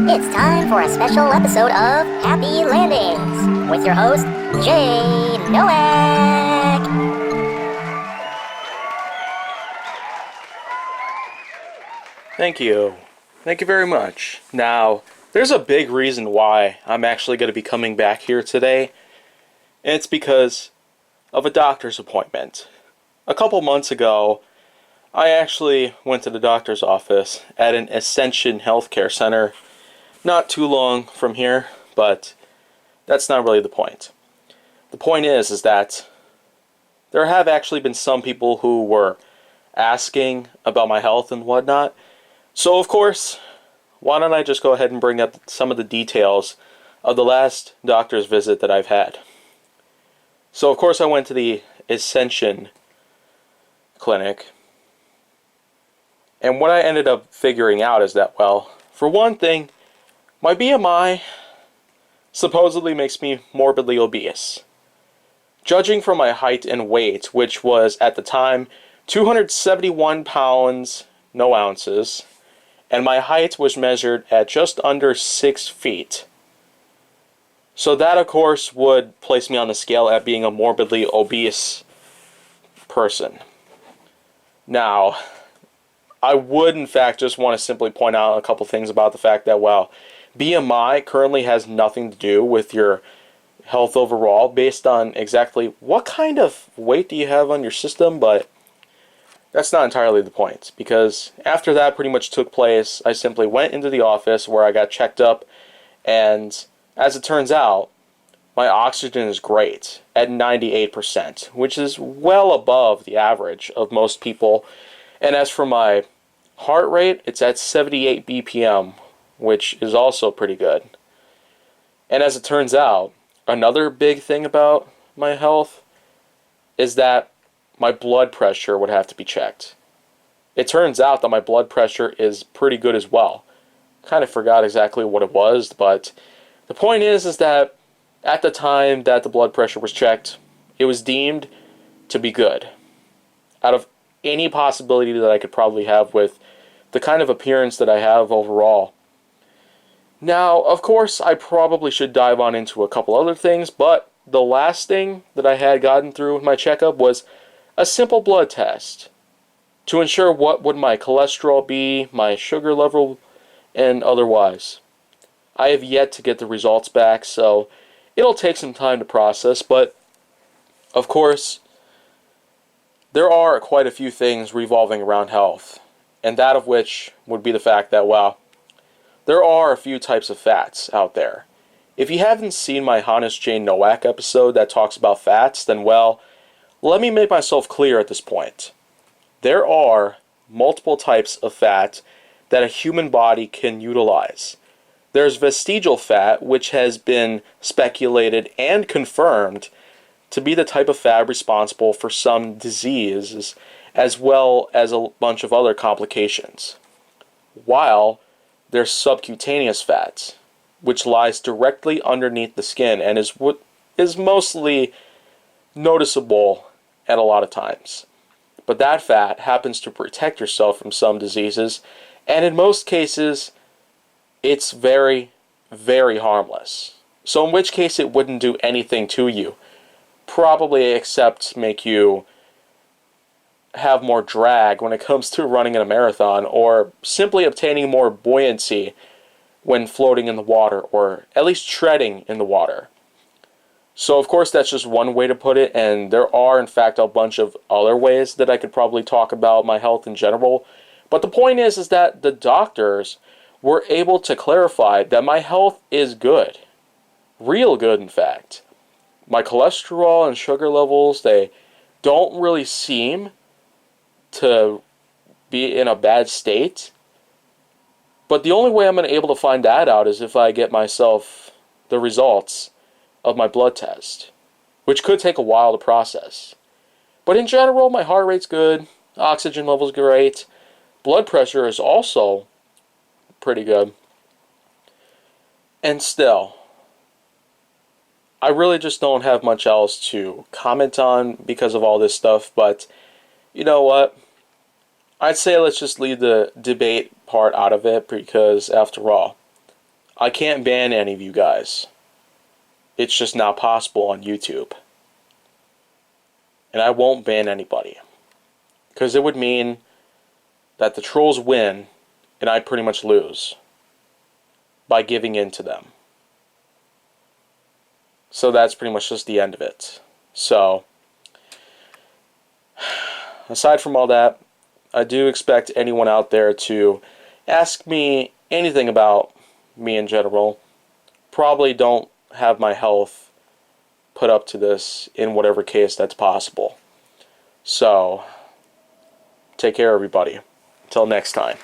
It's time for a special episode of Happy Landings with your host, Jay Nowak. Thank you. Thank you very much. Now, there's a big reason why I'm actually going to be coming back here today, and it's because of a doctor's appointment. A couple months ago, I actually went to the doctor's office at an Ascension Healthcare Center not too long from here, but that's not really the point. The point is that there have actually been some people who were asking about my health and whatnot. So, of course, why don't I just go ahead and bring up some of the details of the last doctor's visit that I've had. So, of course, I went to the Ascension clinic, and what I ended up figuring out is that, well, for one thing, my BMI supposedly makes me morbidly obese. Judging from my height and weight, which was at the time 271 pounds, no ounces, and my height was measured at just under 6 feet. So that, of course, would place me on the scale at being a morbidly obese person. Now, I would, in fact, just want to simply point out a couple things about the fact that, well, BMI currently has nothing to do with your health overall based on exactly what kind of weight do you have on your system, but that's not entirely the point, because after that pretty much took place, I simply went into the office where I got checked up, and as it turns out, my oxygen is great at 98%, which is well above the average of most people. And as for my heart rate, it's at 78 BPM, which is also pretty good. And as it turns out, another big thing about my health is that my blood pressure would have to be checked. It turns out that my blood pressure is pretty good as well. Kind of forgot exactly what it was, but the point is that at the time that the blood pressure was checked, it was deemed to be good. Out of any possibility that I could probably have with the kind of appearance that I have overall. Now, of course, I probably should dive on into a couple other things, but the last thing that I had gotten through with my checkup was a simple blood test to ensure what would my cholesterol be, my sugar level, and otherwise. I have yet to get the results back, so it'll take some time to process, but of course, there are quite a few things revolving around health, and that of which would be the fact that, well, there are a few types of fats out there. If you haven't seen my Honest Jay Nowak episode that talks about fats, then, well, let me make myself clear at this point. There are multiple types of fat that a human body can utilize. There's vestigial fat, which has been speculated and confirmed to be the type of fat responsible for some diseases, as well as a bunch of other complications. While there's subcutaneous fat, which lies directly underneath the skin and is what is mostly noticeable at a lot of times. But that fat happens to protect yourself from some diseases, and in most cases, it's very, very harmless. So in which case it wouldn't do anything to you, probably except make you have more drag when it comes to running in a marathon, or simply obtaining more buoyancy when floating in the water, or at least treading in the water. So of course that's just one way to put it, and there are in fact a bunch of other ways that I could probably talk about my health in general. But the point is that the doctors were able to clarify that my health is good. Real good, in fact. My cholesterol and sugar levels, they don't really seem to be in a bad state. But the only way I'm going to be able to find that out is if I get myself the results of my blood test, which could take a while to process. But in general, my heart rate's good, oxygen level's great, blood pressure is also pretty good. And still, I really just don't have much else to comment on because of all this stuff, but you know what? I'd say let's just leave the debate part out of it, because after all, I can't ban any of you guys. It's just not possible on YouTube. And I won't ban anybody. Because it would mean that the trolls win and I pretty much lose by giving in to them. So that's pretty much just the end of it. So, aside from all that, I do expect anyone out there to ask me anything about me in general. Probably don't have my health put up to this in whatever case that's possible. So, take care, everybody. Until next time.